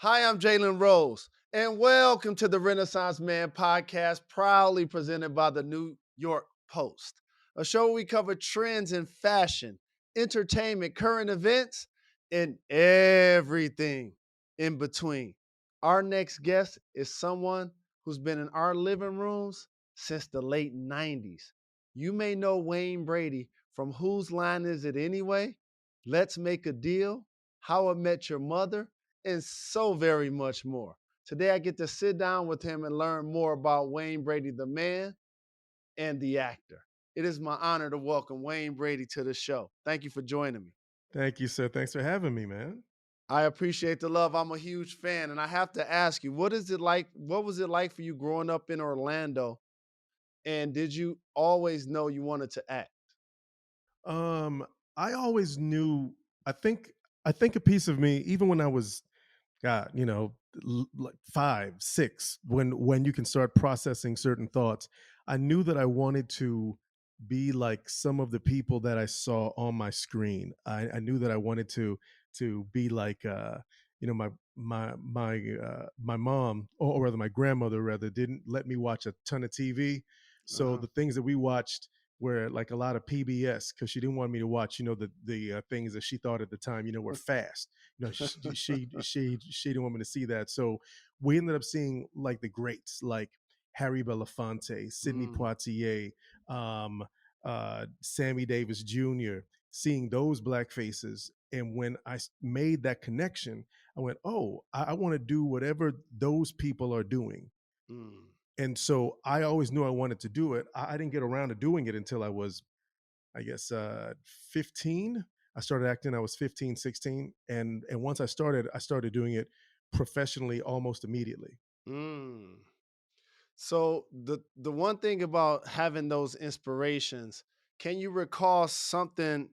Hi, I'm Jalen Rose, and welcome to the Renaissance Man podcast, proudly presented by the New York Post, a show where we cover trends in fashion, entertainment, current events, and everything in between. Our next guest is someone who's been in our living rooms since the late 90s. You may know Wayne Brady from Whose Line Is It Anyway? Let's Make a Deal, How I Met Your Mother, and so very much more. Today, I get to sit down with him and learn more about Wayne Brady, the man and the actor. It is my honor to welcome Wayne Brady to the show. Thank you for joining me. Thank you, sir. Thanks for having me, man. I appreciate the love. I'm a huge fan, and I have to ask you, what is it like? What was it like for you growing up in Orlando? And did you always know you wanted to act? Um, I always knew. I think. I think a piece of me, even when I was, God, like 5, 6, when you can start processing certain thoughts, I knew that I wanted to be like some of the people that I saw on my screen. I knew that I wanted to be like, my mom, or rather my grandmother rather, didn't let me watch a ton of TV. So Uh-huh. the things that we watched were like a lot of PBS, because she didn't want me to watch, the things that she thought at the time, were fast. She didn't want me to see that. So we ended up seeing like the greats, like Harry Belafonte, Sidney Mm, Poitier, um, Sammy Davis Jr., seeing those black faces. And when made that connection, I went, oh, I want to do whatever those people are doing. mm. And so I always knew I wanted to do it. I didn't get around to doing it until I was, I guess, 15. I started acting. I was 15, 16. And once I started doing it professionally almost immediately. Mm. So the one thing about having those inspirations, can you recall something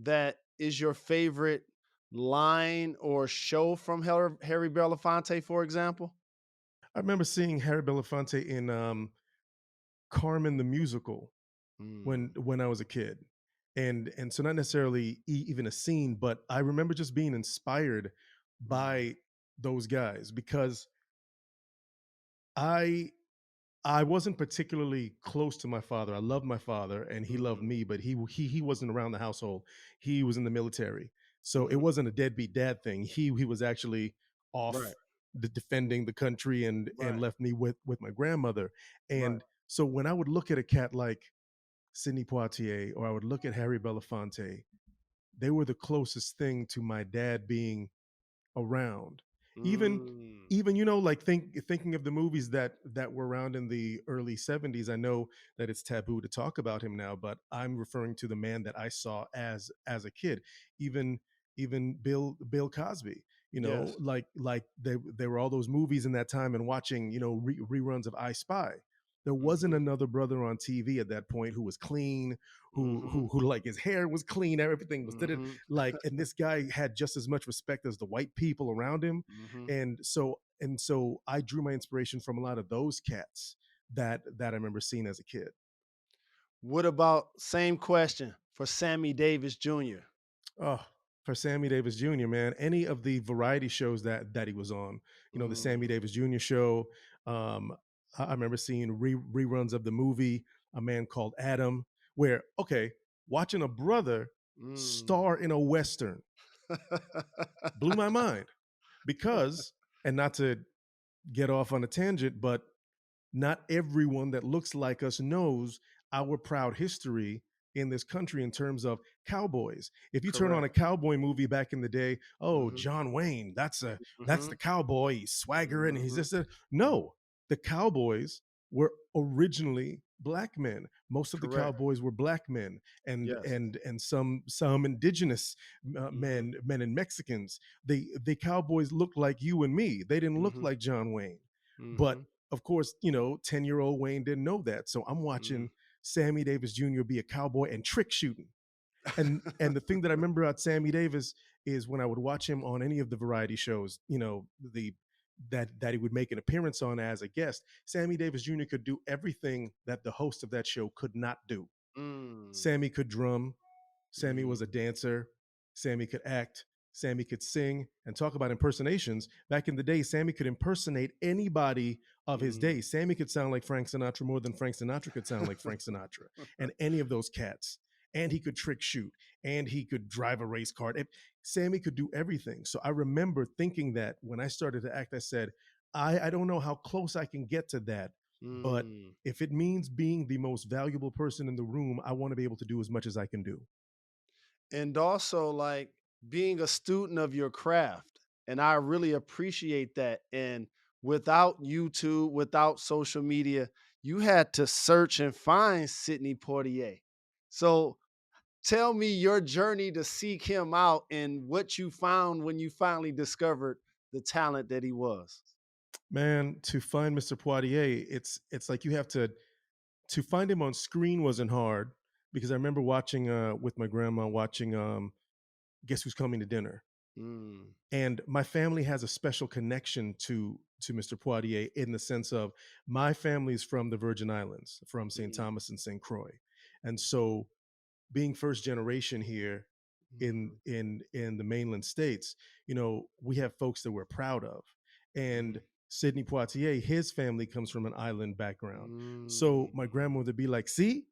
that is your favorite line or show from Harry Belafonte, for example? I remember seeing Harry Belafonte in Carmen the Musical Mm, when I was a kid. And so not necessarily even a scene, but I remember just being inspired mm, by those guys, because I I wasn't particularly close to my father. I loved my father and he loved mhm, me, but he wasn't around the household. He was in the military. So it mhm. wasn't a deadbeat dad thing. He was actually Right, off defending the country, and right, left me with my grandmother. right. And so when I would look at a cat like Sidney Poitier, or I would look at Harry Belafonte, they were the closest thing to my dad being around. Even Mm, even like thinking of the movies that were around in the early 70s. I know that it's taboo to talk about him now, but I'm referring to the man that I saw as a kid. Even Bill Cosby, yes. like there were all those movies in that time, and watching, reruns of I Spy. There wasn't Mhm, another brother on TV at that point who was clean, mhm, who like his hair was clean, everything was did it mhm, like, and this guy had just as much respect as the white people around him. mhm. And so I drew my inspiration from a lot of those cats that I remember seeing as a kid. What about same question for Sammy Davis Jr.? Oh, for Sammy Davis Jr., man, any of the variety shows that he was on, the Sammy Mm, Davis Jr. show. um I remember seeing reruns of the movie A Man Called Adam, where, okay, watching a brother mm. star in a western blew my mind, because, and not to get off on a tangent, but not everyone that looks like us knows our proud history in this country in terms of cowboys. If you turn on a Correct. cowboy movie back in the day, oh, Mhm, John Wayne, that's the mhm, cowboy. He's swaggering. He's mhm, just no. The cowboys were originally black men. Most of the correct. cowboys were black men, and Yes. and some indigenous Mhm, men and Mexicans. The cowboys looked like you and me. They didn't look mhm, like John Wayne. But mhm, of course, 10-year-old Wayne didn't know that. So I'm mhm. watching Sammy Davis Jr. be a cowboy and trick shooting. And the thing that I remember about Sammy Davis is when I would watch him on any of the variety shows, the that he would make an appearance on as a guest, Sammy Davis Jr. could do everything that the host of that show could not do. Mm, Sammy could drum, Sammy was mhm, a dancer, Sammy could act, Sammy could sing, and talk about impersonations. Back in the day, Sammy could impersonate anybody of his Mm. day. Sammy could sound like Frank Sinatra more than Frank Sinatra could sound like Frank Sinatra, and any of those cats. And he could trick shoot, and he could drive a race car. Sammy could do everything. So I remember thinking that when I started to act, I said, I don't know how close I can get to that, but Mm. if it means being the most valuable person in the room, I want to be able to do as much as I can do. And also, like, being a student of your craft. And I really appreciate that. And without YouTube, without social media, you had to search and find Sidney Poitier. So tell me your journey to seek him out and what you found when you finally discovered the talent that he was. Man, to find Mr. Poitier, it's like you have to find him on screen wasn't hard because I remember watching with my grandma watching Guess Who's Coming to Dinner. Mm. And my family has a special connection to Mr. Poitier in the sense of my family is from the Virgin Islands, from St. Mm. Thomas and St. Croix. And so being first generation here Mhm. in the mainland states, we have folks that we're proud of. And Mhm. Sidney Poitier, his family comes from an island background. So my Mm. grandmother be like, see,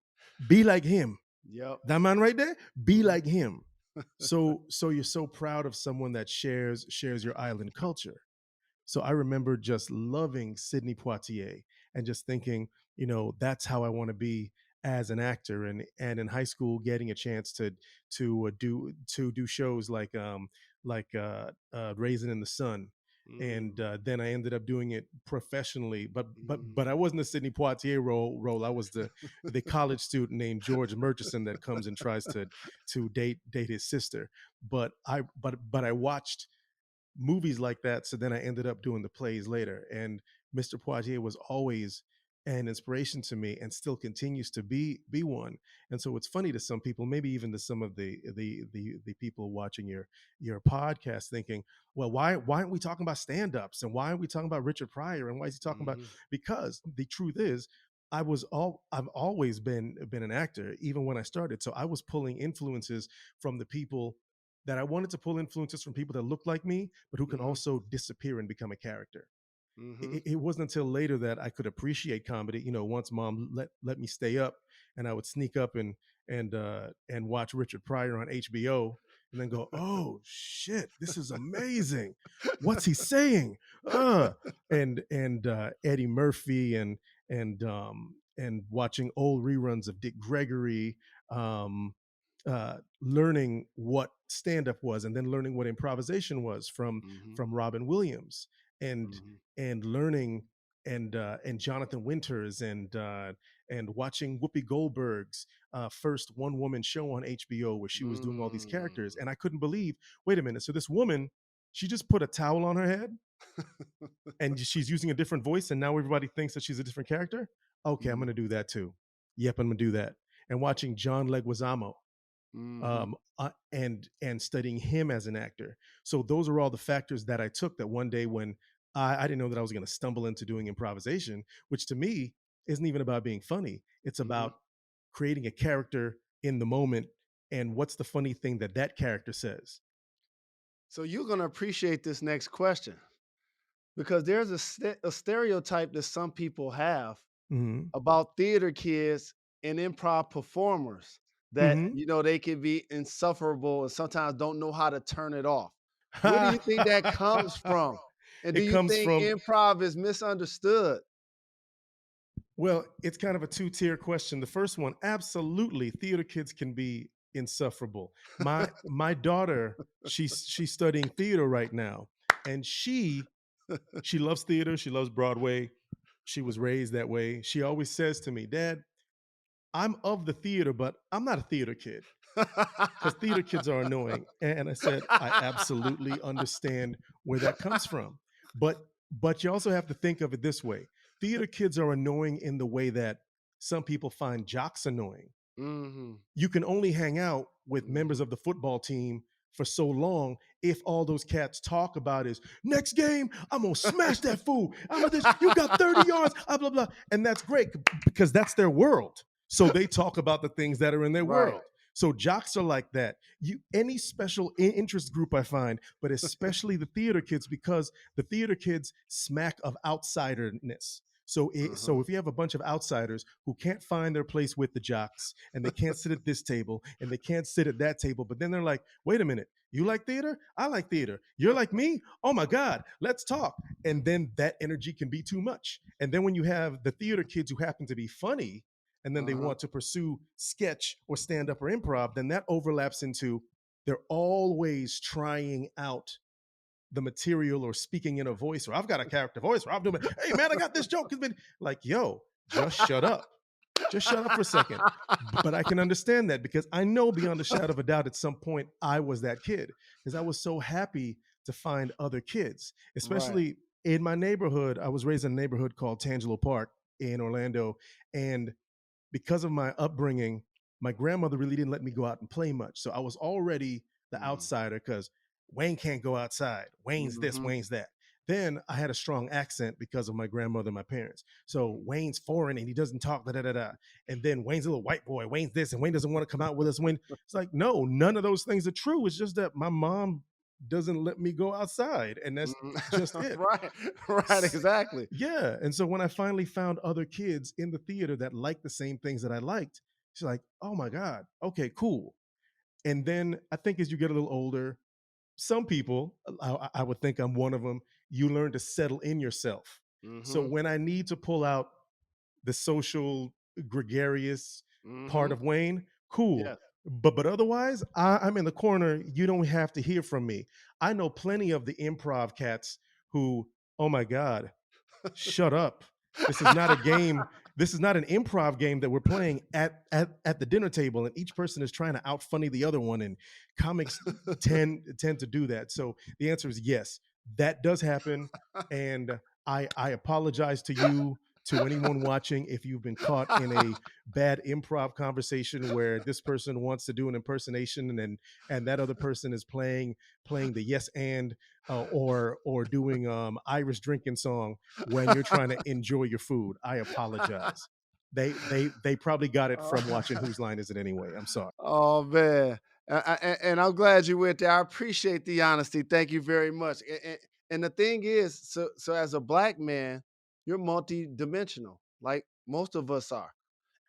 be like him. Yep. That man right there, be Mhm. like him. So you're so proud of someone that shares your island culture. So I remember just loving Sidney Poitier and just thinking, that's how I want to be as an actor. And in high school, getting a chance to do shows like Raisin in the Sun. And Mm. then I ended up doing it professionally, but I Mm. wasn't the Sidney Poitier role. I was the college student named George Murchison that comes and tries to date his sister. But I watched movies like that. So then I ended up doing the plays later. And Mr. Poitier was always an inspiration to me and still continues to be one. And so it's funny to some people, maybe even to some of the people watching your podcast thinking, well, why aren't we talking about stand-ups and why aren't we talking about Richard Pryor and why is he talking about, Mhm. because the truth is I've always been an actor even when I started. So I was pulling influences from the people that I wanted to pull influences from people that look like me, but who can Mhm. also disappear and become a character. Mhm. It wasn't until later that I could appreciate comedy. Once mom let me stay up, and I would sneak up and watch Richard Pryor on HBO, and then go, oh shit, this is amazing. What's he saying? And Eddie Murphy and watching old reruns of Dick Gregory. Um, Learning what stand up was, and then learning what improvisation was Mhm. from Robin Williams, and Mhm. and learning and Jonathan Winters and watching Whoopi Goldberg's first one woman show on HBO where she was doing all these characters, Mm. and I couldn't believe, wait a minute, so this woman, she just put a towel on her head and she's using a different voice, and now everybody thinks that she's a different character. Okay, I'm Mhm. gonna do that too. Yep, I'm gonna do that. And watching John Leguizamo Mhm. and studying him as an actor. So those are all the factors that I took. That one day when I didn't know that I was going to stumble into doing improvisation, which to me isn't even about being funny. It's Mhm. about creating a character in the moment and what's the funny thing that that character says. So you're gonna appreciate this next question because there's a stereotype that some people have Hmm. about theater kids and improv performers that Hmm. they can be insufferable and sometimes don't know how to turn it off. Where do you think that comes from? And do It you comes think from, improv is misunderstood? well, it's kind of a two-tier question. The first one, absolutely, theater kids can be insufferable. My daughter, she's studying theater right now, and she loves theater, she loves Broadway. She was raised that way. She always says to me, "Dad, I'm of the theater, but I'm not a theater kid because theater kids are annoying." And I said, I absolutely understand where that comes from. But you also have to think of it this way. Theater kids are annoying in the way that some people find jocks annoying. Mhm. You can only hang out with members Mhm. of the football team for so long if all those cats talk about is next game, I'm gonna smash that fool. I'm gonna this, you got 30 yards, blah blah. And that's great because that's their world. So they talk about the things that are in their Right. world. So jocks are like that. You any special interest group I find, but especially the theater kids, because the theater kids smack of outsiderness. So Uh-huh. if you have a bunch of outsiders who can't find their place with the jocks, and they can't sit at this table and they can't sit at that table, but then they're like, wait a minute, you like theater? I like theater. You're like me? Oh my God, let's talk. And then that energy can be too much. And then when you have the theater kids who happen to be funny, and then they Uh-huh. want to pursue sketch or stand up or improv, then that overlaps into they're always trying out the material or speaking in a voice, or I've got a character voice, or I'm doing, hey man, I got this joke. It's been like, yo, just shut up. Just shut up for a second. But I can understand that because I know beyond a shadow of a doubt at some point I was that kid because I was so happy to find other kids, Right. especially in my neighborhood. I was raised in a neighborhood called Tangelo Park in Orlando. And because of my upbringing, my grandmother really didn't let me go out and play much. So I was already the Mm. outsider because Wayne can't go outside. Wayne's this, Mhm. Wayne's that. Then I had a strong accent because of my grandmother and my parents. So Mm. Wayne's foreign and he doesn't talk, da da da da. And then Wayne's a little white boy. Wayne's this, and Wayne doesn't want to come out with us. Wayne, it's like, no, none of those things are true. It's just that my mom doesn't let me go outside, and that's Mm. just it. Right. Right, exactly. Yeah. And so when I finally found other kids in the theater that liked the same things that I liked, she's like, oh my God, okay, cool. And then I think as you get a little older, some people, I would think I'm one of them, you learn to settle in yourself. So Mhm. when I need to pull out the social, gregarious part Mhm. of Wayne, cool. Yes. But otherwise, I'm in the corner. You don't have to hear from me. I know plenty of the improv cats who, oh my God, shut up. This is not a game. This is not an improv game that we're playing at the dinner table, and each person is trying to out funny the other one. And comics tend to do that. So the answer is yes, that does happen. And I apologize to you, to anyone watching, if you've been caught in a bad improv conversation where this person wants to do an impersonation and that other person is playing the yes and or doing Irish drinking song when you're trying to enjoy your food. I apologize. They probably got it from watching Whose Line Is It Anyway. I'm sorry. Oh, man. And I'm glad you went there. I appreciate the honesty. Thank you very much. And the thing is, so as a black man, you're multidimensional, like most of us are.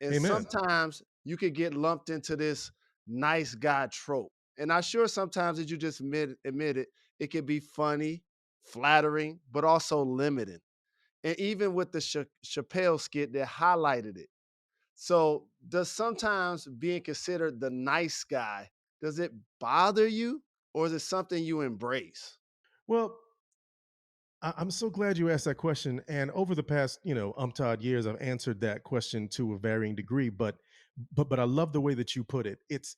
And Amen. sometimes you could get lumped into this nice guy trope. And I'm sure sometimes, as you just admitted, it can be funny, flattering, but also limiting. And even with the Chappelle skit that highlighted it. So, does sometimes being considered the nice guy, does it bother you or is it something you embrace? Well, I'm so glad you asked that question. And over the past, umptod years, I've answered that question to a varying degree. But I love the way that you put it. It's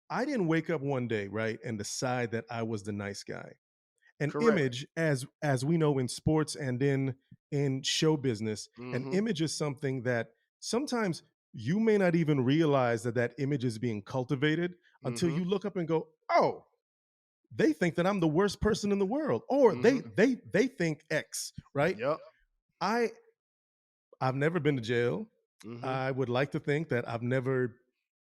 I didn't wake up one day, right, and decide that I was the nice guy. An Correct. image, as we know in sports and in show business, an Mhm. image is something that sometimes you may not even realize that that image is being cultivated until you Mhm. look up and go, oh, they think that I'm the worst person in the world, or they Mhm. they they think X, right? Yep. I I've never been to jail. Mhm. I would like to think that I've never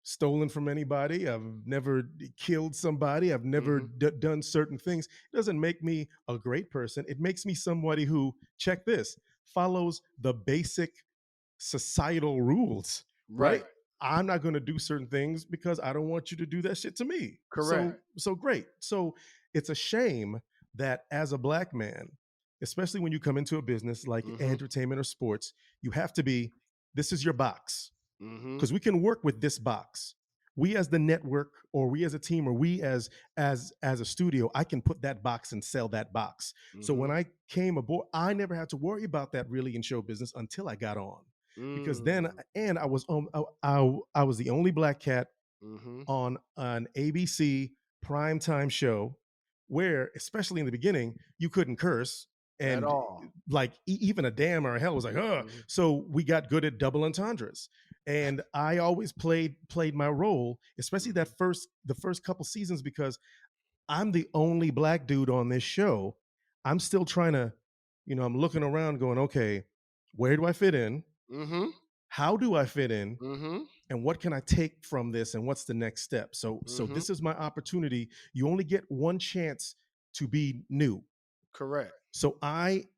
stolen from anybody. I've never killed somebody. I've never Mhm. done certain things. It doesn't make me a great person. It makes me somebody who, check this, follows the basic societal rules, right? Right. I'm not going to do certain things because I don't want you to do that shit to me. Correct. So great. So it's a shame that as a black man, especially when you come into a business like Mhm. entertainment or sports, you have to be, this is your box, Mhm. because we can work with this box. We as the network, or we as a team, or we as a studio, I can put that box and sell that box. So when Mhm. I came aboard, I never had to worry about that really in show business until I got on, because then, Mm. and I was the only black cat Mhm. on an ABC primetime show where, especially in the beginning, you couldn't curse. At And all. like even a damn or a hell was like, Mhm. so we got good at double entendres. And I always played my role, especially Mhm. the first couple seasons, because I'm the only black dude on this show. I'm still trying to, I'm looking around going, okay, where do I fit in? Mhm. How do I fit in? Mhm. and what can I take from this, and what's the next step? So Mhm. this is my opportunity. You only get one chance to be new. Correct. So I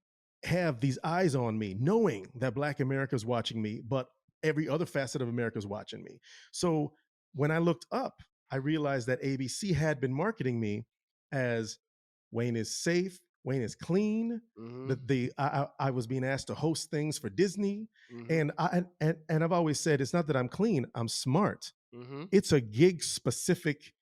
have these eyes on me, knowing that Black America is watching me, but every other facet of America is watching me. So when I looked up, I realized that ABC had been marketing me as Wayne is safe, Wayne is clean. Mhm. That I was being asked to host things for Disney, Mhm. and I've always said it's not that I'm clean, I'm smart. Mhm. It's a gig specific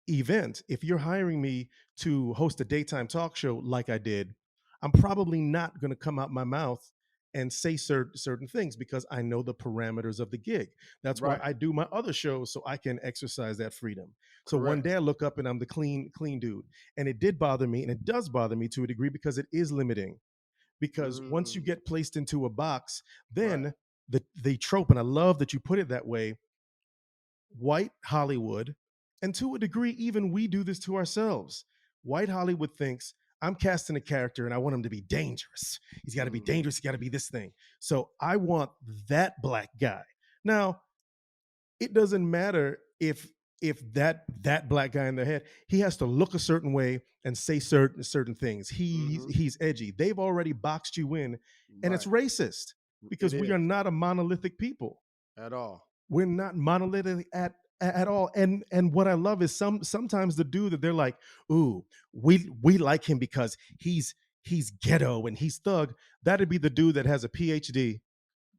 event. If you're hiring me to host a daytime talk show like I did, I'm probably not going to come out my mouth and say certain things because I know the parameters of the gig. That's why Right. I do my other shows so I can exercise that freedom. So one Correct. day I look up and I'm the clean dude. And it did bother me, and it does bother me to a degree because it is limiting. Because once you Mm. get placed into a box, Right. then the trope, and I love that you put it that way, white Hollywood, and to a degree, even we do this to ourselves. White Hollywood thinks, I'm casting a character and I want him to be dangerous. He's got to be Mhm. dangerous. He's got to be this thing. So I want that black guy. Now, it doesn't matter if that black guy in their head, he has to look a certain way and say certain things. He's Mhm. he's edgy. They've already boxed you in, and it's Right. racist It because we are is not a monolithic people. at all. We're not monolithic at all. And what I love is sometimes the dude that they're like, ooh, we like him because he's ghetto and he's thug. That'd be the dude that has a PhD.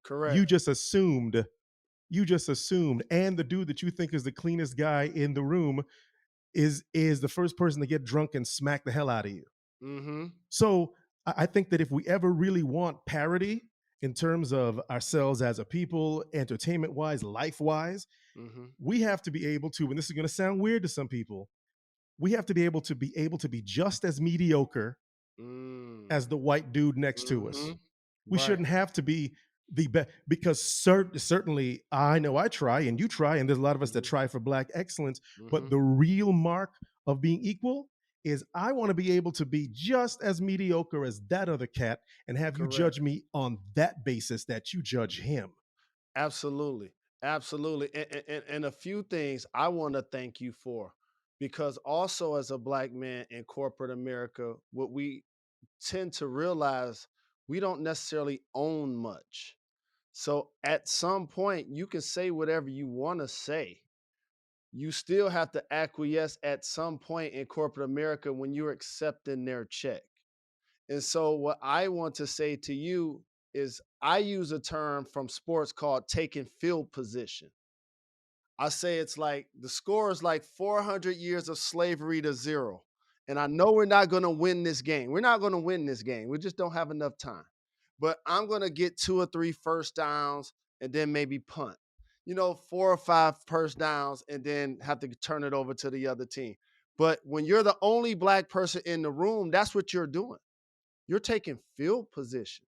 Correct. You just assumed, and the dude that you think is the cleanest guy in the room is the first person to get drunk and smack the hell out of you. Mhm. So I think that if we ever really want parity in terms of ourselves as a people, entertainment wise, life wise, Mhm. we have to be able to, and this is going to sound weird to some people, we have to be able to be just as mediocre Mm. as the white dude next to us. Mhm. We Right. shouldn't have to be the best because certainly I know I try and you try, and there's a lot of us that Mhm. try for black excellence. But Mhm. the real mark of being equal is I want to be able to be just as mediocre as that other cat and have you Correct. judge me on that basis that you judge him. Absolutely. Absolutely. And a few things I want to thank you for, because also as a black man in corporate America, what we tend to realize, we don't necessarily own much. So at some point, you can say whatever you want to say. You still have to acquiesce at some point in corporate America when you're accepting their check. And so, what I want to say to you is, I use a term from sports called taking field position. I say it's like the score is like 400 years of slavery to zero. And I know we're not going to win this game. We're not going to win this game. We just don't have enough time. But I'm going to get 2 or 3 first downs and then maybe punt. 4 or 5 first downs and then have to turn it over to the other team. But when you're the only black person in the room, that's what you're doing. You're taking field position.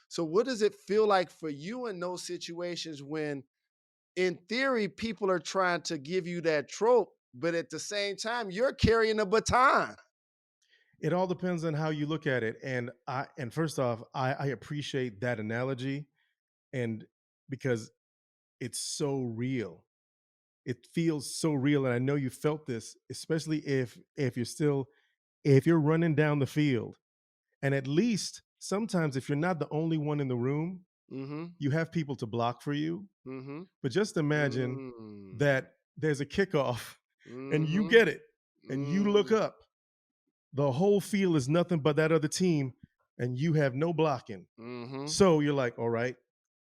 So, what does it feel like for you in those situations when, in theory, people are trying to give you that trope, but at the same time, you're carrying a baton? It all depends on how you look at it. And first off, I appreciate that analogy, and because it's so real. It feels so real, and I know you felt this, especially if you're running down the field, and at least sometimes if you're not the only one in the room, Mm-hmm. you have people to block for you. Mm-hmm. But just imagine Mm. that there's a kickoff and you Mm-hmm. get it and you look Mm. up, the whole field is nothing but that other team, and you have no blocking. Mm-hmm. So you're like, all right.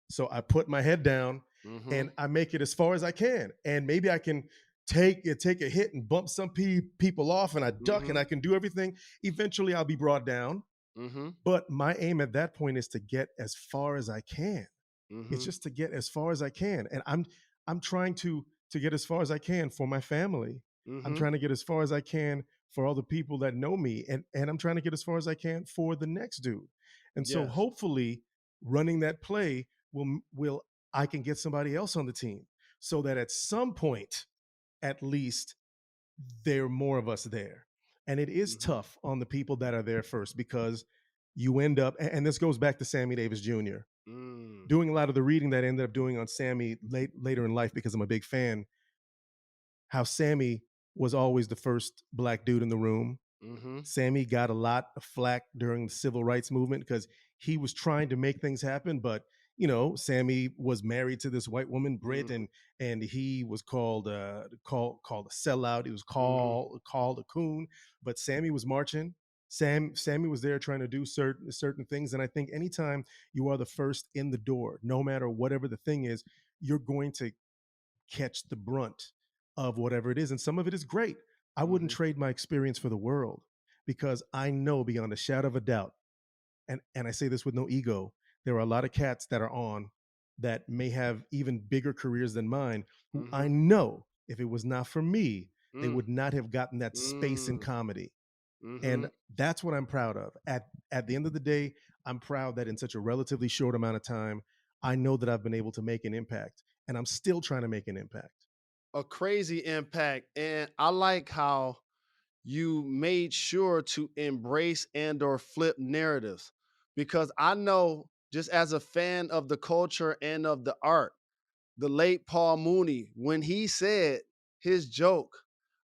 So I put my head down Mm-hmm. and I make it as far as I can. And maybe I can take a hit and bump some people off, and I duck and Mm-hmm. I can do everything. Eventually I'll be brought down. Mm-hmm. But my aim at that point is to get as far as I can. It's Mm-hmm. just to get as far as I can. And I'm trying to get as far as I can for my family. I'm Mm-hmm. trying to get as far as I can for all the people that know me. And I'm trying to get as far as I can for the next dude. And so Yes. hopefully running that play will I can get somebody else on the team so that at some point, at least, there are more of us there. And it is Mm-hmm. tough on the people that are there first because you end up, and this goes back to Sammy Davis Jr. doing a lot of the reading that I ended up doing on Sammy later in life because I'm a big fan, how Sammy was always the first black dude in the room. Mm-hmm. Sammy got a lot of flack during the civil rights movement because he was trying to make things happen, but Sammy was married to this white woman, Britt, Mm-hmm. and he was called a sellout. He was Mm-hmm. called a coon, but Sammy was marching. Sammy was there trying to do certain things, and I think anytime you are the first in the door, no matter whatever the thing is, you're going to catch the brunt of whatever it is. And some of it is great. I wouldn't Mm-hmm. trade my experience for the world because I know beyond a shadow of a doubt, and I say this with no ego, there are a lot of cats that are on that may have even bigger careers than mine who I Mm-hmm. know if it was not for me, they Mm. would not have gotten that space in Mm. comedy. Mm-hmm. And that's what I'm proud of. At the end of the day, I'm proud that in such a relatively short amount of time, I know that I've been able to make an impact and I'm still trying to make an impact. A crazy impact. And I like how you made sure to embrace and or flip narratives, because I know, just as a fan of the culture and of the art, the late Paul Mooney, when he said his joke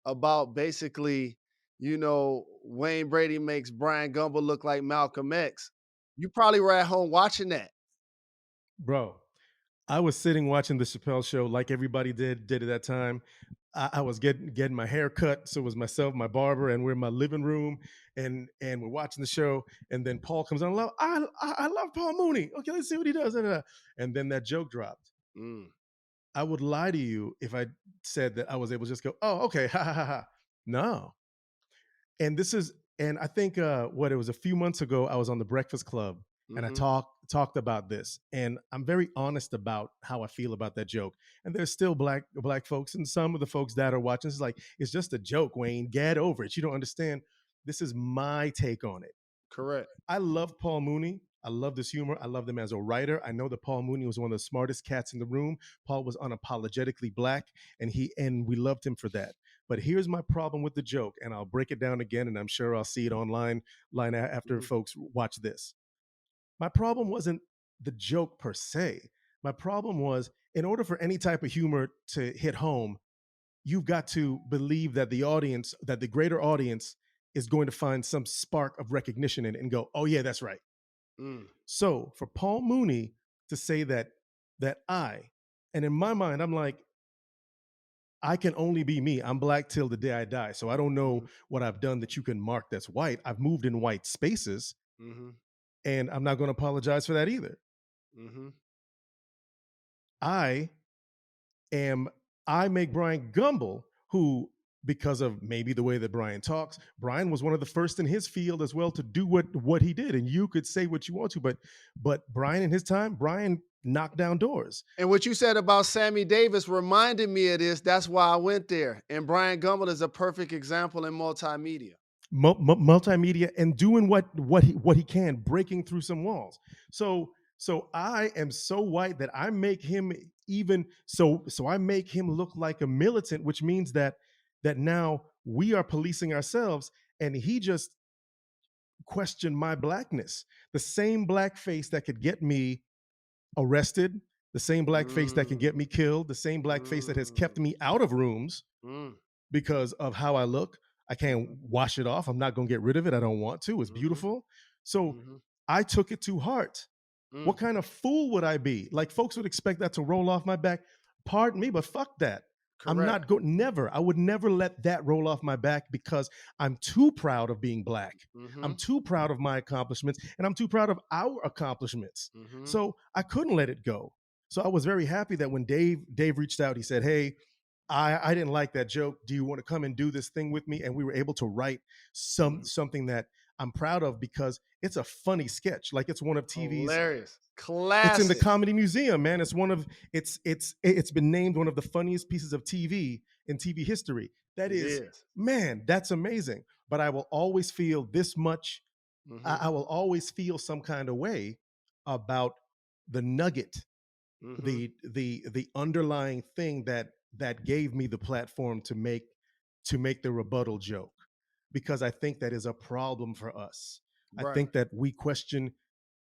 about basically, Wayne Brady makes Brian Gumble look like Malcolm X, you probably were at home watching that. Bro, I was sitting watching the Chappelle show like everybody did at that time. I was getting my hair cut, so it was myself, my barber, and we're in my living room, and we're watching the show. And then Paul comes on. I love Paul Mooney. Okay, let's see what he does. And then that joke dropped. Mm. I would lie to you if I said that I was able to just go, oh, okay, ha ha ha ha. No, and this is and I think what it was a few months ago I was on the Breakfast Club and I Mm-hmm. talked about this and I'm very honest about how I feel about that joke. And there's still black folks and some of the folks that are watching it's like it's just a joke, Wayne, get over it, you don't understand. This is my take on it. Correct. I love Paul Mooney. I love this humor. I love him as a writer. I know that Paul Mooney was one of the smartest cats in the room. Paul was unapologetically black, and we loved him for that. But here's my problem with the joke, and I'll break it down again, and I'm sure I'll see it online after Mhm. folks watch this. My problem wasn't the joke per se. My problem was in order for any type of humor to hit home, you've got to believe that the greater audience is going to find some spark of recognition in it and go, oh yeah, that's right. Mm. So for Paul Mooney to say and in my mind, I'm like, I can only be me. I'm black till the day I die. So I don't know Mhm. what I've done that you can mark that's white. I've moved in white spaces, Mhm. and I'm not going to apologize for that either. Mhm. I am I make Brian Gumble, who because of maybe the way that Brian talks, Brian was one of the first in his field as well to do what he did. And you could say what you want to, but Brian in his time, Brian knocked down doors. And what you said about Sammy Davis reminded me of this. That's why I went there. And Brian Gumble is a perfect example in multimedia. Multimedia and doing what he can, breaking through some walls. So I am so white that I make him even so I make him look like a militant, which means that now we are policing ourselves, and he just questioned my blackness. The same black face that could get me arrested, the same black face that can Mm. get me killed, the same black face that has kept Mm. me out of rooms Mm. because of how I look. I can't Mhm. wash it off. I'm not going to get rid of it. I don't want to. It's Mhm. beautiful. So Mhm. I took it to heart. What Mm. kind of fool would I be? Like folks would expect that to roll off my back. Pardon me, but fuck that. I'm Correct. not going never. I would never let that roll off my back because I'm too proud of being black. I'm Mhm. too proud of my accomplishments and I'm too proud of our accomplishments. Mhm. So I couldn't let it go. So I was very happy that when Dave reached out, he said, "Hey, I didn't like that joke. Do you want to come and do this thing with me?" And we were able to write Mhm. something that I'm proud of because it's a funny sketch. Like it's one of TV's. Hilarious. It's in the Classic. Comedy Museum, man. It's one of it's been named one of the funniest pieces of TV in TV history. That It is, is. man, that's amazing. But I will always feel this much. Mhm. I will always feel some kind of way about the nugget, Mhm. the underlying thing that gave me the platform to make the rebuttal joke, because I think that is a problem for us. I Right. think that we question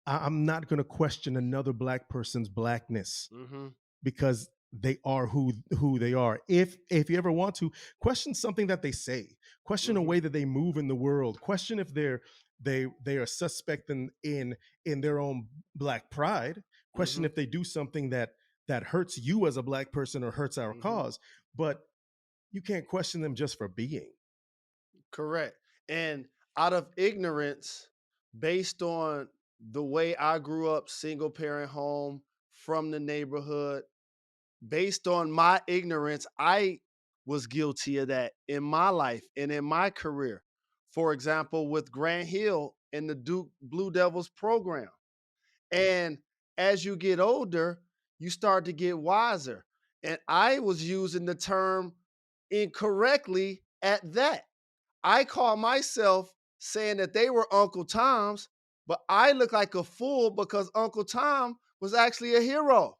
I'm not going to question another black person's blackness Mm-hmm. because they are who they are. If you ever want to question something that they say, question a Mm-hmm. way that they move in the world, question if they are suspect in their own black pride, question Mm-hmm. if they do something that hurts you as a black person or hurts our Mm-hmm. cause, but you can't question them just for being. Correct. And out of ignorance, based on the way I grew up, single parent home from the neighborhood, based on my ignorance, I was guilty of that in my life and in my career. For example, with Grant Hill in the Duke Blue Devils program. And as you get older, you start to get wiser. And I was using the term incorrectly at that. I call myself saying that they were Uncle Tom's, but I look like a fool because Uncle Tom was actually a hero.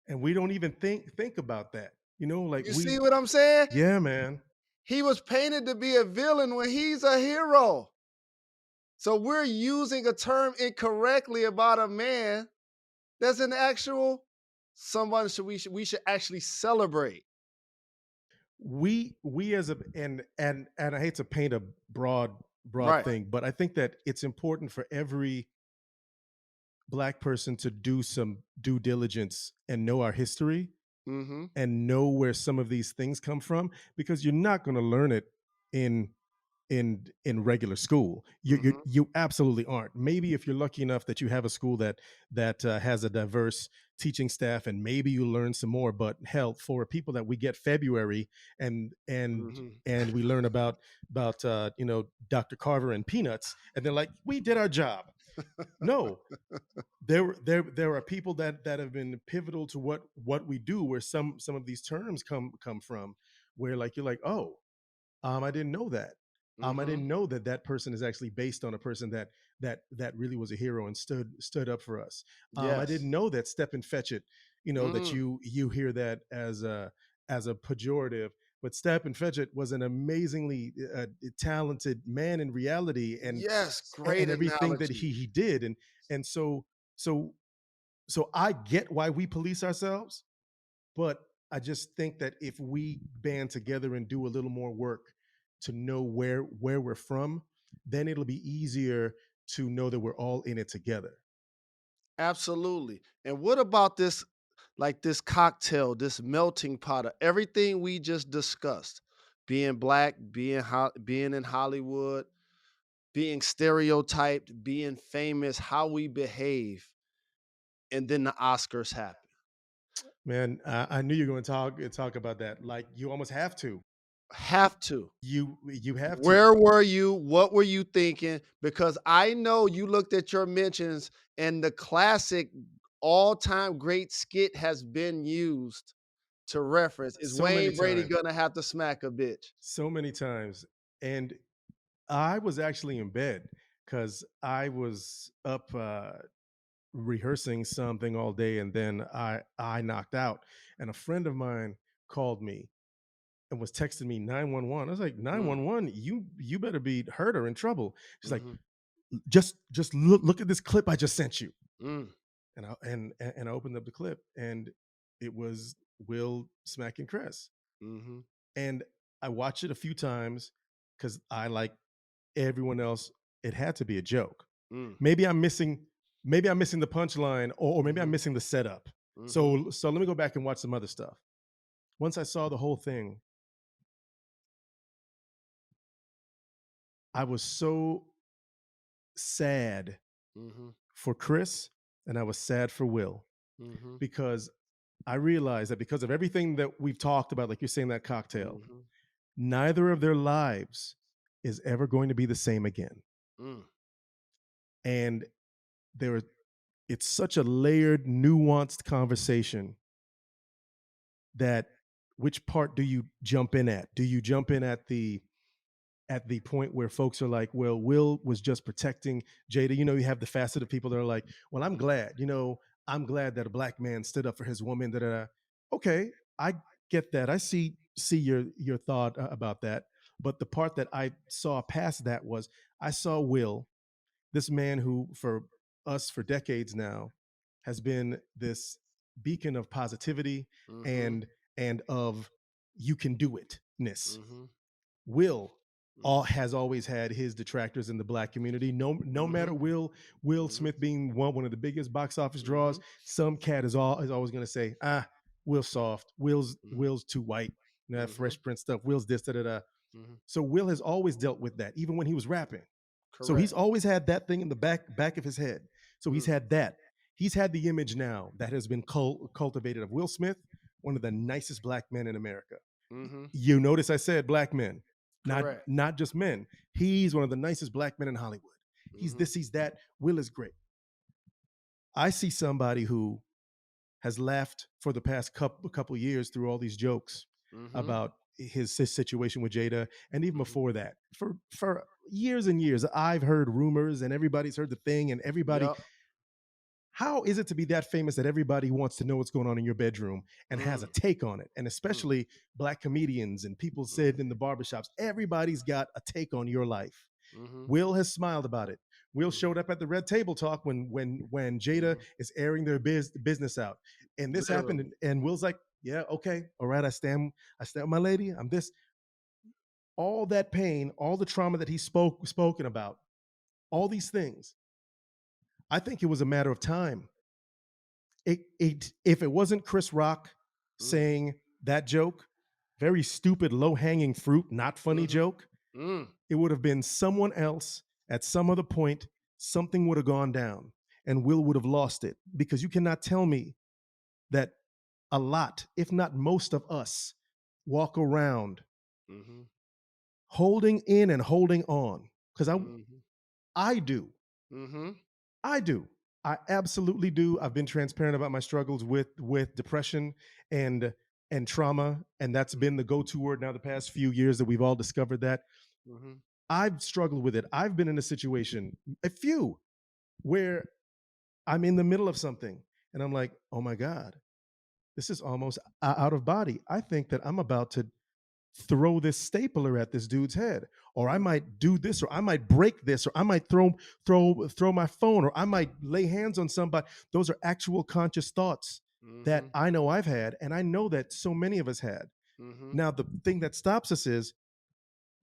And we don't even think about that, like You see we. what I'm saying? Yeah, man. He was painted to be a villain when he's a hero. So we're using a term incorrectly about a man that's an actual someone we should actually celebrate. We as a and I hate to paint a broad Right. thing, but I think that it's important for every black person to do some due diligence and know our history Mm-hmm. and know where some of these things come from, because you're not going to learn it in in regular school. Mm-hmm. You absolutely aren't. Maybe if you're lucky enough that you have a school that has a diverse teaching staff, and maybe you learn some more. But hell, for people that we get February and and Mm-hmm. and we learn about Dr. Carver and peanuts, and they're like, we did our job. No, there are people that have been pivotal to what we do, where some of these terms come from, where like you're like, oh, I didn't know that. I Mm-hmm. didn't know that that person is actually based on a person that really was a hero and stood up for us. I Yes. didn't know that step and fetch it. That Mm. you hear that as a pejorative, but step and fetch it was an amazingly talented man in reality, Yes. and Great everything that analogy. he did, and so so I get why we police ourselves, but I just think that if we band together and do a little more work to know where we're from, then it'll be easier to know that we're all in it together. Absolutely. And what about this, like this cocktail, this melting pot of everything we just discussed? Being black, being in Hollywood, being stereotyped, being famous, how we behave, and then the Oscars happen. Man, I knew you were going to talk about that. Like you almost have to. Have to. You have to. Where were you? What were you thinking? Because I know you looked at your mentions and the classic all-time great skit has been used to reference. Is So many Wayne Brady times. gonna have to smack a bitch? So many times. And I was actually in bed because I was up rehearsing something all day, and then I knocked out, and a friend of mine called me and was texting me 911. I was like, Mm, 911, you better be hurt or in trouble. She's like, mhm, just look at this clip I just sent you. mm, And I opened up the clip, and it was Will smacking Cress. mhm, And I watched it a few times because I, like everyone else, it had to be a joke. mm, Maybe I'm missing maybe I'm missing the punchline, or maybe I'm mhm, missing the setup. mhm. So let me go back and watch some other stuff. Once I saw the whole thing, I was so sad Mhm, for Chris, and I was sad for Will, mhm, because I realized that because of everything that we've talked about, like you're saying, that cocktail, mhm, neither of their lives is ever going to be the same again. mm. And there it's such a layered, nuanced conversation that which part do you jump in at? Do you jump in at the point where folks are like, well, Will was just protecting Jada? You have the facet of people that are like, well, I'm glad that a black man stood up for his woman. That okay, I get that. I see your thought about that. But the part that I saw past that was I saw Will this man who for us for decades now has been this beacon of positivity Mhm. and of you can do itness. Mhm. Will all Mhm. has always had his detractors in the black community. No matter Mhm. Will Mhm. Smith being one of the biggest box office draws, Mhm. some cat is always going to say, Will's soft, Mhm. Will's too white, that Mhm. Fresh Prince stuff, Will's this da da da. Mhm. So Will has always dealt with that, even when he was rapping. So he's Correct. always had that thing in the back of his head. So he's Mm. had that. He's had the image now that has been cultivated of Will Smith, one of the nicest black men in America. Mhm. You notice I said black men, Correct. not just men. He's one of the nicest black men in Hollywood. He's Mhm. this, he's that. Will is great. I see somebody who has laughed for the past couple years through all these jokes Mhm. about his situation with Jada, and even Mhm. before that, for years and years, I've heard rumors, and everybody's heard the thing, and everybody. Yep. How is it to be that famous that everybody wants to know what's going on in your bedroom and has a Mm. take on it? And Mm. especially black comedians and people said Mhm. in the barbershops, everybody's got a take on your life. Mhm. Will has smiled about it. Will Mhm. showed up at the Red Table Talk when Jada Mhm. is airing their business out, and this happened, Literally. and Will's like, "Yeah, okay, all right, I stand with my lady. I'm this." All that pain, all the trauma that he spoken about, all these things. I think it was a matter of time. If it wasn't Chris Rock Mm. saying that joke, very stupid, low hanging fruit, not funny Mhm. joke, Mm. it would have been someone else at some other point. Something would have gone down, and Will would have lost it, because you cannot tell me that a lot, if not most of us, walk around Mhm. holding in and holding on. Because Mhm. I do. Mhm. I do. I absolutely do. I've been transparent about my struggles with depression and trauma, and that's been the go-to word now the past few years that we've all discovered that. Mhm. I've struggled with it. I've been in a situation, a few, where I'm in the middle of something and I'm like, "Oh my god, this is almost out of body. I think that I'm about to throw this stapler at this dude's head, or I Mhm. might do this, or I might break this, or I might throw my phone, or I might lay hands on somebody." Those are actual conscious thoughts that Mhm. I know I've had, and I know that so many of us had. Mhm. Now the thing that stops us is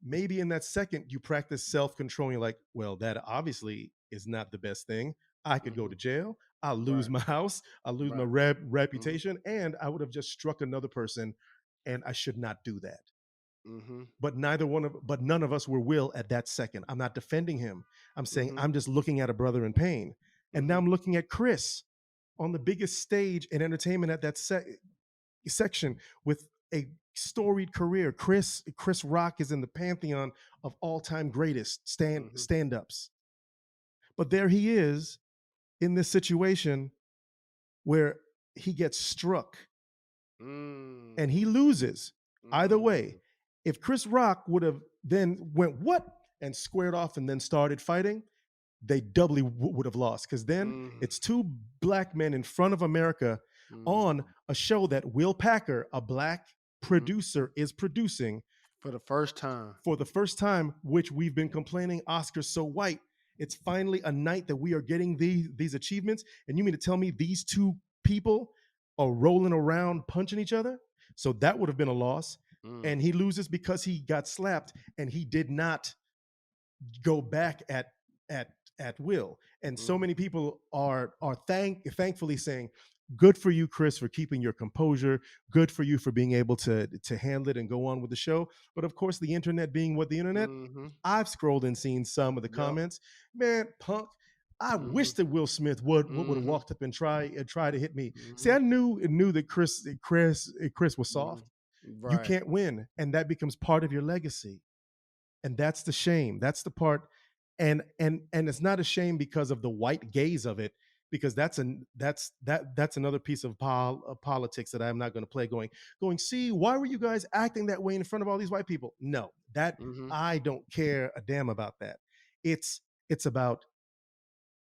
maybe in that second you practice self-control. You're like, well, that obviously is not the best thing. I could go Mhm. to jail, I'll lose Right. my house, I'll lose my Right. Mhm. reputation, and I would have just struck another person, and I should not do that. Mhm. But none of us were Will at that second. I'm not defending him. I'm saying Mhm. I'm just looking at a brother in pain. And now Mhm. I'm looking at Chris on the biggest stage in entertainment at that section with a storied career. Chris Rock is in the pantheon of all-time greatest Mhm. stand-ups. But there he is in this situation where he gets struck and he Mm. loses. Either way, Mm. if Chris Rock would have then went what and squared off and then started fighting, they doubly would have lost, because then Mm. it's two black men in front of America on Mm. a show that Will Packer, a black Mhm. producer, is producing For the first time. for the first time, which we've been complaining Oscars so white. It's finally a night that we are getting these achievements. And you mean to tell me these two people are rolling around punching each other? So that would have been a loss. Mm. And he loses because he got slapped and he did not go back at will. And so Mhm. many people are thankfully saying, good for you, Chris, for keeping your composure, good for you for being able to handle it and go on with the show. But of course, the internet being what the internet, Mhm. I've scrolled and seen some of the Yep. comments. Man, punk, I wish Mhm. that Will Smith would have Mhm. walked up and try to hit me. See, I Mhm. knew that Chris was soft. Mhm. You Right. can't win, and that becomes part of your legacy. And that's the shame. That's the part. And it's not a shame because of the white gaze of it, because that's another piece of politics that I'm not going to play. Going, see, why were you guys acting that way in front of all these white people? No, that Mhm. I don't care a damn about that. It's about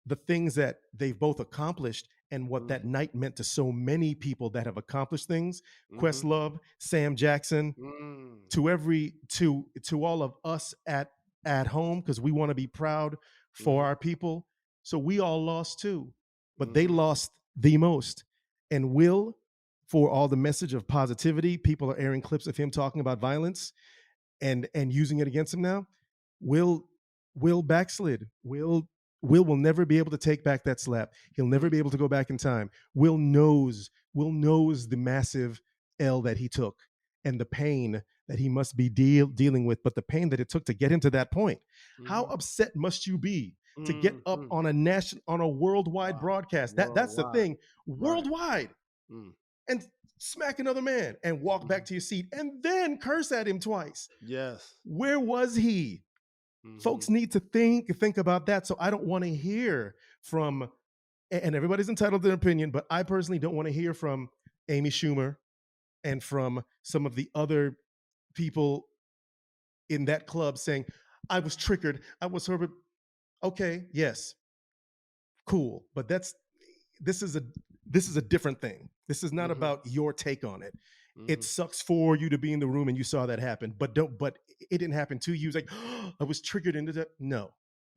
the things that they've both accomplished and what Mhm. that night meant to so many people that have accomplished things. Mhm. Questlove, Sam Jackson, Mm. to all of us at home, because we want to be proud for Mhm. our people. So we all lost too, but they Mhm. lost the most. And Will, for all the message of positivity, people are airing clips of him talking about violence and using it against him now. Will Will backslid. Will never be able to take back that slap. He'll never Mm. be able to go back in time. Will knows the massive L that he took and the pain that he must be dealing with, but the pain that it took to get him to that point. How Mhm. upset must you be to get up Mhm. on a worldwide Wow. broadcast? That's the Worldwide. thing, Right. worldwide, Mm. and smack another man and walk back Mhm. to your seat and then curse at him twice. Yes. Where was he? Mhm. Folks need to think about that. So I don't want to hear from, and everybody's entitled to their opinion, but I personally don't want to hear from Amy Schumer and from some of the other people in that club saying, I was triggered, I was hurt. Okay, yes, cool. But this is a this is a different thing. This is not Mhm. about your take on it. It Mhm. sucks for you to be in the room and you saw that happen, but it didn't happen to you. It's like, oh, I was triggered into that. No.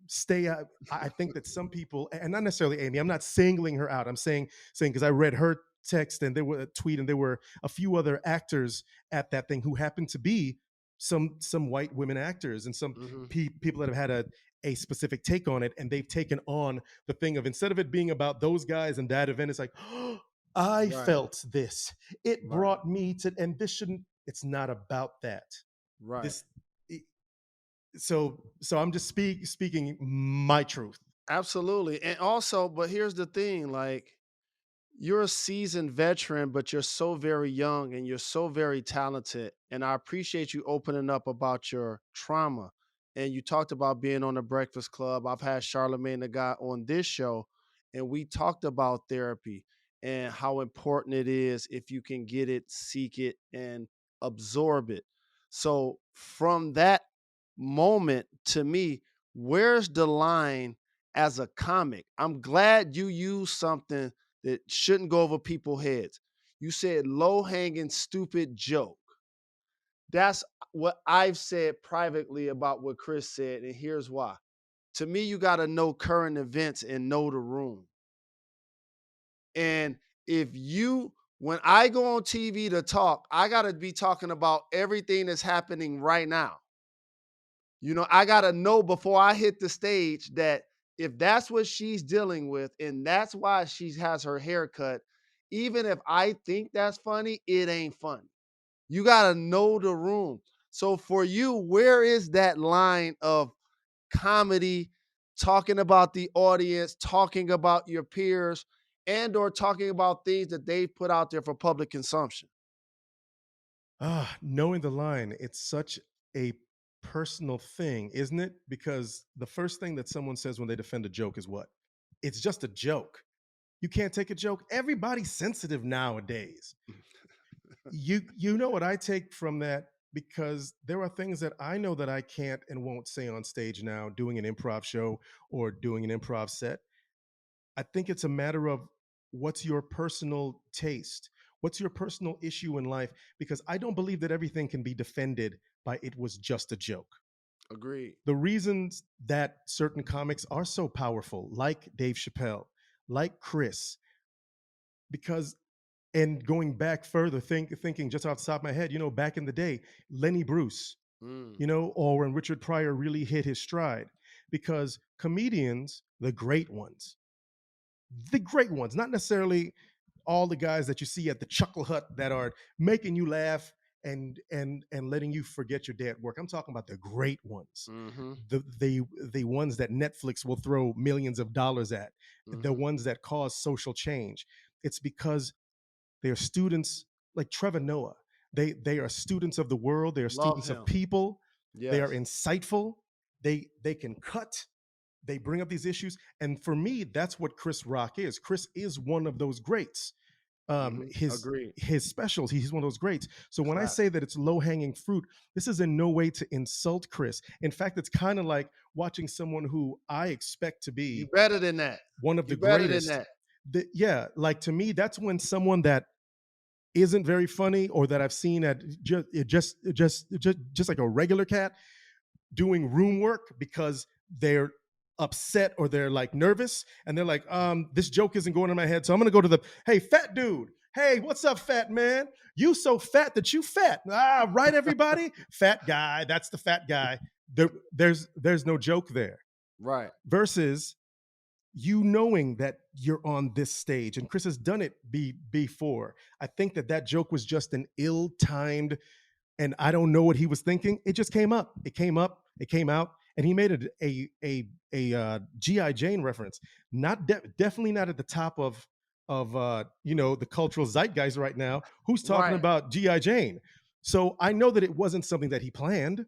Stay out. I think that some people, and not necessarily Amy, I'm not singling her out. I'm saying because I read her text and there were a tweet and there were a few other actors at that thing who happened to be some white women actors and some Mhm. people that have had a specific take on it, and they've taken on the thing of, instead of it being about those guys and that event, it's like, oh, I Right. felt this. It Right. brought me to, and this shouldn't. It's not about that. Right. This. So I'm just speaking my truth. Absolutely. And also, but here's the thing, like, you're a seasoned veteran, but you're so very young and you're so very talented. And I appreciate you opening up about your trauma. And you talked about being on the Breakfast Club. I've had Charlemagne the Guy on this show, and we talked about therapy and how important it is if you can get it, seek it, and absorb it. So, from that moment to me, where's the line as a comic? I'm glad you used something that shouldn't go over people's heads. You said low hanging, stupid joke. That's what I've said privately about what Chris said, and here's why. To me, you got to know current events and know the room. And if you, when I go on TV to talk, I got to be talking about everything that's happening right now. I got to know before I hit the stage that if that's what she's dealing with and that's why she has her hair cut, even if I think that's funny, it ain't funny. You got to know the room. So for you, where is that line of comedy, talking about the audience, talking about your peers, and or talking about things that they put out there for public consumption? Knowing the line, it's such a personal thing, isn't it? Because the first thing that someone says when they defend a joke is what? It's just a joke. You can't take a joke. Everybody's sensitive nowadays. You know what I take from that, because there are things that I know that I can't and won't say on stage now doing an improv show or doing an improv set. I think it's a matter of what's your personal taste? What's your personal issue in life? Because I don't believe that everything can be defended by it was just a joke. Agreed. The reasons that certain comics are so powerful, like Dave Chappelle, like Chris, because, and going back further, thinking just off the top of my head, back in the day, Lenny Bruce, Mm, or when Richard Pryor really hit his stride, because comedians, the great ones, not necessarily all the guys that you see at the Chuckle Hut that are making you laugh and letting you forget your day at work. I'm talking about the great ones, mm-hmm, the ones that Netflix will throw millions of dollars at, the mm-hmm. ones that cause social change. It's because they're students like Trevor Noah. They are students of the world. They are Love students of him. people. They are Yes. insightful. They can cut. They bring up these issues, and for me, that's what Chris Rock is. Chris is one of those greats. Mm-hmm. Agreed. His specials, he's one of those greats. So when I say Classic. that it's low hanging fruit, this is in no way to insult Chris. In fact, it's kind of like watching someone who I expect to You be better than that. one of the You better than greatest. that. Yeah, like to me, that's when someone that isn't very funny, or that I've seen at just like a regular cat doing room work because they're upset or they're like nervous and they're like, this joke isn't going in my head. So I'm gonna go to the, hey, fat dude. Hey, what's up, fat man? You so fat that you fat. Ah, right, everybody? Fat guy. That's the fat guy. There's no joke there. Right. Versus you knowing that you're on this stage, and Chris has done it before. I think that joke was just an ill-timed, and I don't know what he was thinking. It just came up. It came up. It came out, and he made it a GI Jane reference. Definitely not at the top of the cultural zeitgeist right now. Who's talking Right. about GI Jane? So I know that it wasn't something that he planned.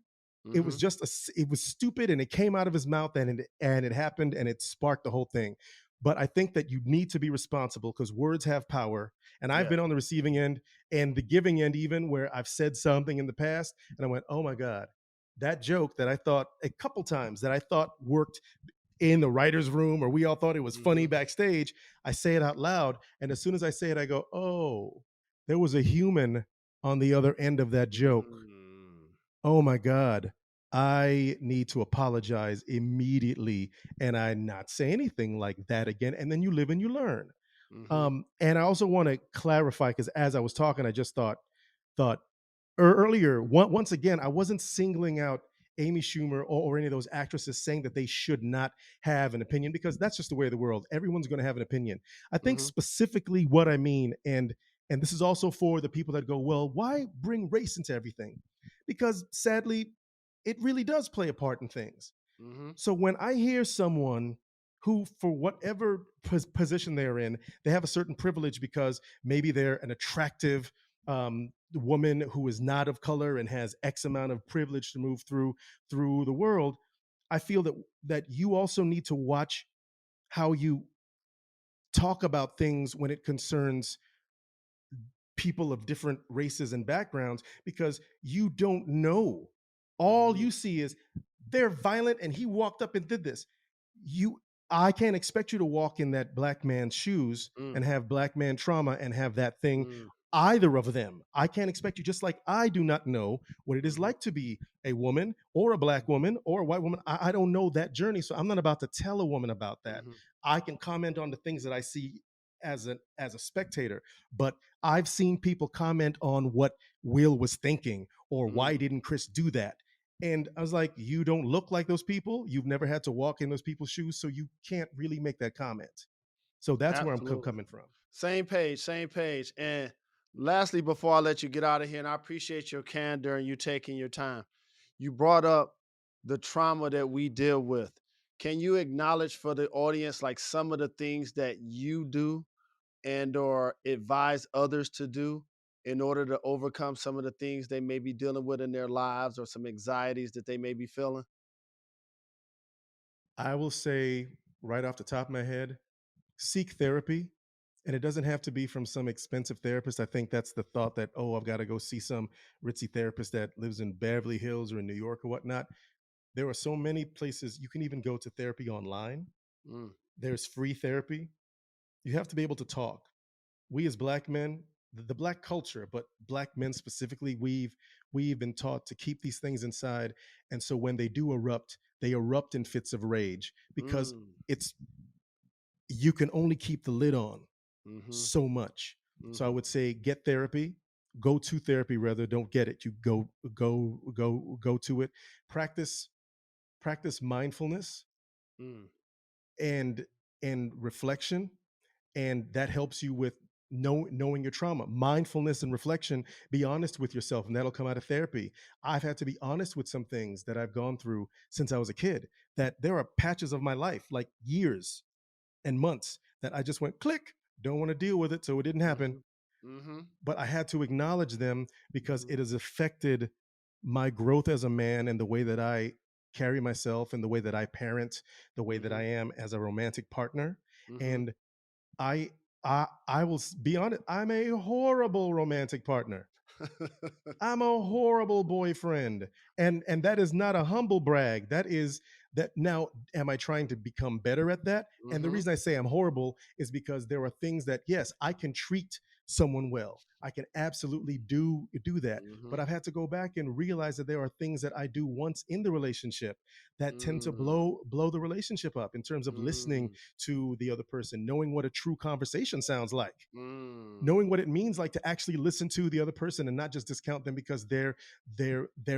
It was Mhm. just it was stupid, and it came out of his mouth, and it happened, and it sparked the whole thing. But I think that you need to be responsible because words have power. And I've Yeah. been on the receiving end and the giving end, even where I've said something in the past, and I went, "Oh my god, that joke that I thought a couple times that I thought worked in the writer's room, or we all thought it was funny Mhm. backstage." I say it out loud, and as soon as I say it, I go, "Oh, there was a human on the other end of that joke. Mm. Oh my God, I need to apologize immediately." And I not say anything like that again. And then you live and you learn. Mhm. And I also want to clarify because as I was talking, I just thought earlier, once again, I wasn't singling out Amy Schumer or any of those actresses saying that they should not have an opinion because that's just the way of the world. Everyone's going to have an opinion. I think Mhm. specifically what I mean, and this is also for the people that go, well, why bring race into everything? Because sadly, it really does play a part in things. Mhm. So when I hear someone who, for whatever position they're in, they have a certain privilege because maybe they're an attractive woman who is not of color and has X amount of privilege to move through the world. I feel that you also need to watch how you talk about things when it concerns people of different races and backgrounds because you don't know. All Mhm. you see is they're violent and he walked up and did this. You I can't expect you to walk in that black man's shoes Mm. and have black man trauma and have that thing, Mm. either of them. I can't expect you, just like I do not know what it is Mhm. like to be a woman or a black Mhm. woman or a white woman. I don't know that journey. So I'm not about to tell a woman about that. Mhm. I can comment on the things that I see as a spectator, but I've seen people comment on what Will was thinking or why Mm. didn't Chris do that. And I was like, you don't look like those people. You've never had to walk in those people's shoes, so you can't really make that comment. So that's where I'm Absolutely. coming from. Same page, same page. And lastly, before I let you get out of here, and I appreciate your candor and you taking your time, you brought up the trauma that we deal with. Can you acknowledge for the audience like some of the things that you do and or advise others to do in order to overcome some of the things they may be dealing with in their lives or some anxieties that they may be feeling? I will say right off the top of my head, seek therapy. And it doesn't have to be from some expensive therapist. I think that's the thought that, oh, I've got to go see some ritzy therapist that lives in Beverly Hills or in New York or whatnot. There are so many places you can even go to therapy online. Mm. There's free therapy. You have to be able to talk. We as black men, the black culture, but black men specifically, we've been taught to keep these things inside. And so when they erupt in fits of rage because Mm. it's you can only keep the lid on Mhm. so much. So I Mhm. would say get therapy, go to therapy rather, don't get it. You go to it. Practice practice mindfulness Mm. and reflection, and that helps you with knowing your trauma. Mindfulness and reflection, be honest with yourself, and that'll come out of therapy. I've had to be honest with some things that I've gone through since I was a kid, that there are patches of my life, like years and months, that I just went click, don't want to deal with it, so it didn't happen. Mhm. Mhm. But I had to acknowledge them because Mhm. it has affected my growth as a man and the way that I carry myself and the way that I parent, the way that I Mhm. am as a romantic partner. Mhm. And I I will be honest, I'm a horrible romantic partner. I'm a horrible boyfriend. And that is not a humble brag. That is That now, am I trying to become better at that? And the Mm-hmm. reason I say I'm horrible is because there are things that, yes, I can treat someone well. I can absolutely do that. Mm-hmm. But I've had to go back and realize that there are things that I do once in the relationship that tend to Mm, blow the relationship up in terms of listening mm, to the other person, knowing what a true conversation sounds like, mm. knowing what it means like to actually listen to the other person and not just discount them because they're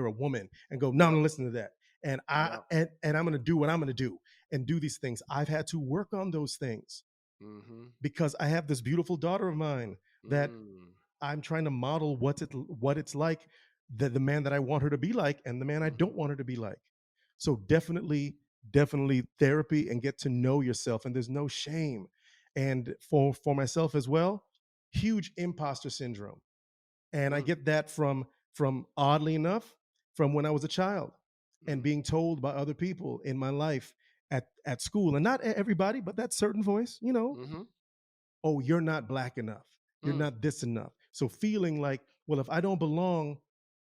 a woman and go, no, I'm Yep. gonna listen to that. And Yep. I'm gonna do what I'm gonna do and do these things. I've had to work on those things Mm-hmm. because I have this beautiful daughter of mine that Mm, I'm trying to model what it's like, the man that I want her to be like and the man I mm-hmm. don't want her to be like. So definitely therapy and get to know yourself, and there's no shame. And for myself as well, huge imposter syndrome. And I Mm, get that from oddly enough from when I was a child and mm, being told by other people in my life at school, and not everybody, but that certain voice, mm-hmm. oh, you're not black enough. You're Mm, not this enough. So feeling like, well, if I don't belong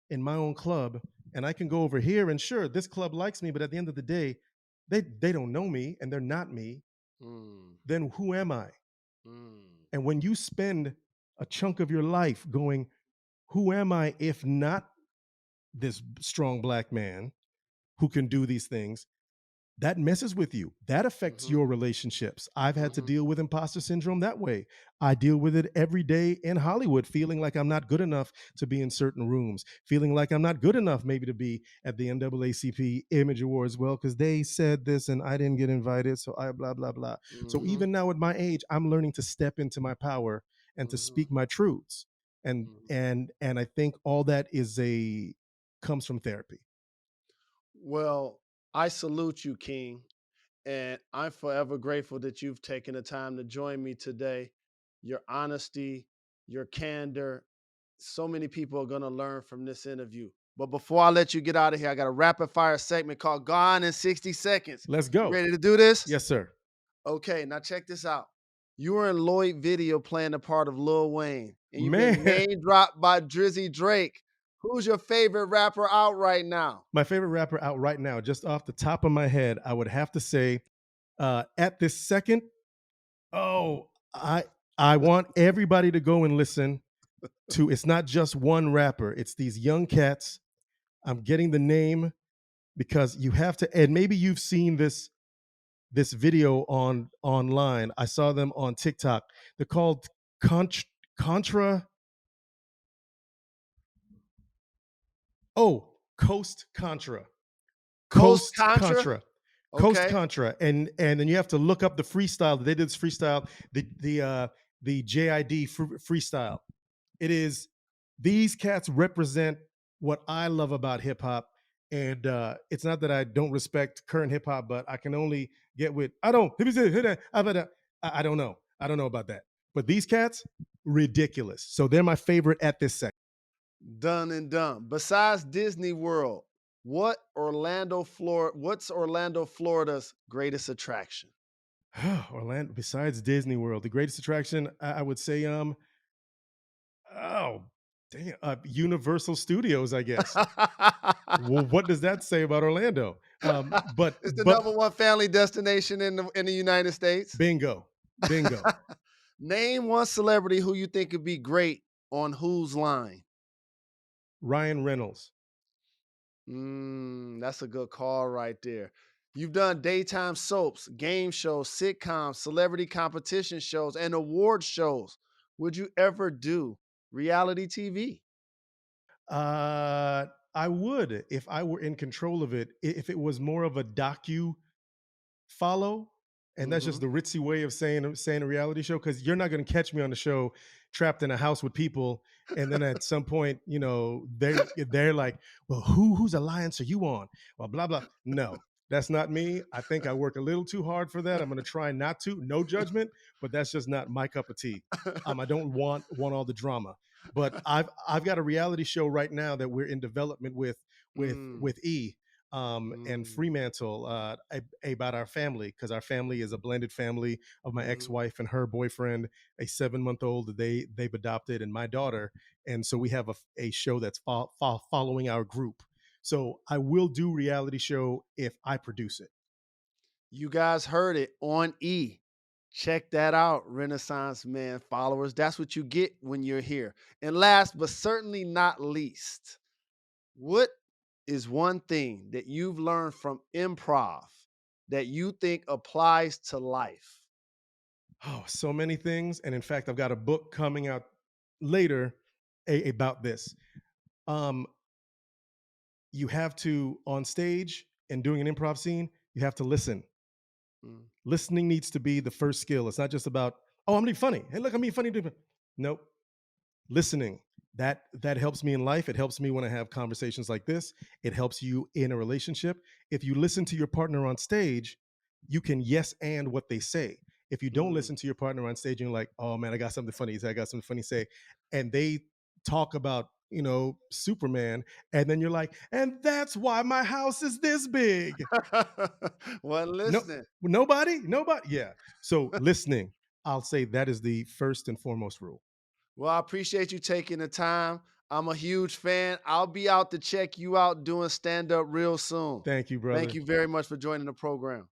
in my own club and I can go over here and sure, this club likes me, but at the end of the day, they don't know me and they're not me, mm, then who am I? mm, And when you spend a chunk of your life going, who am I if not this strong black man who can do these things? That messes with you. That affects mm-hmm. your relationships. I've had to Mm-hmm. deal with imposter syndrome that way. I deal with it every day in Hollywood, feeling like I'm not good enough to be in certain rooms, feeling like I'm not good enough maybe to be at the NAACP Image Awards. Well, because they said this and I didn't get invited, so I blah blah blah. So Mm-hmm. even now at my age, I'm learning to step into my power and to Mm-hmm. speak my truths. And Mm-hmm. and I think all that is a comes from therapy. Well, I salute you, King. And I'm forever grateful that you've taken the time to join me today. Your honesty, your candor. So many people are going to learn from this interview. But before I let you get out of here, I got a rapid fire segment called Gone in 60 Seconds. Let's You go. ready to do this? Yes, sir. Okay, now check this out. You were in Lloyd video playing the part of Lil Wayne, and you've been Man, name dropped by Drizzy Drake. Who's your favorite rapper out right now? my favorite rapper out right now, just off the top of my head, I would have to say, at this second, oh, I want everybody to go and listen to. It's not just one rapper; it's these young cats. I'm getting the name because you have to, and maybe you've seen this video online. I saw them on TikTok. They're called Contra. Oh, Coast Contra. Coast Coast Contra? Contra. Coast Okay. Contra, and then you have to look up the freestyle. They did this freestyle, the JID freestyle. It is these cats represent what I love about hip hop, and it's not that I don't respect current hip hop, but I can only get with I don't know. I don't know about that, but these cats ridiculous. So they're my favorite at this second. Done and done. Besides Disney World, what's Orlando, Florida's greatest attraction? Orlando, besides Disney World, the greatest attraction I would say, oh, damn, Universal Studios, I guess. Well, what does that say about Orlando? It's the But number one family destination in the United States. bingo, bingo. Name one celebrity who you think could be great on Whose Line. Ryan Reynolds. That's a good call right there. You've done daytime soaps, game shows, sitcoms, celebrity competition shows, and award shows. Would you ever do reality TV? I would if I were in control of it. If it was more of a docu follow, and that's just Mm-hmm. the ritzy way of saying a reality show, because you're not going to catch me on the show trapped in a house with people and then at some point, they're like, well, whose alliance are you on, well, blah blah. No, that's not me. I think I work a little too hard for that. I'm going to try not to. No judgment, but that's just not my cup of tea. I don't want all the drama. But I've got a reality show right now that we're in development Mm, with and mm, Fremantle, about our family, because our family is a blended family of my mhm. ex-wife and her boyfriend, a 7-month-old that they've adopted, and my daughter. And so we have a show that's following our group. So I will do reality show if I produce it. You guys heard it on E. Check that out, Renaissance Man followers. That's what you get when you're here. And last but certainly not least, what is one thing that you've learned from improv that you think applies to life? Oh, so many things. And in fact, I've got a book coming out later about this. Um, you have to, on stage and doing an improv scene, you have to listen. Mm, Listening needs to be the first skill. It's not just about, oh, I'm being funny. Hey, look, I'm being funny. Nope. Listening. That helps me in life. It helps me when I have conversations like this. It helps you in a relationship. If you listen to your partner on stage, you can yes and what they say. If you don't mm. listen to your partner on stage and you're like, oh man, I got something funny to say, I got something funny to say, and they talk about, Superman, and then you're like, and that's why my house is this big. Well, No, listening. nobody. Yeah. So listening, I'll say that is the first and foremost rule. Well, I appreciate you taking the time. I'm a huge fan. I'll be out to check you out doing stand up real soon. Thank you, Thank brother. you very much for joining the program.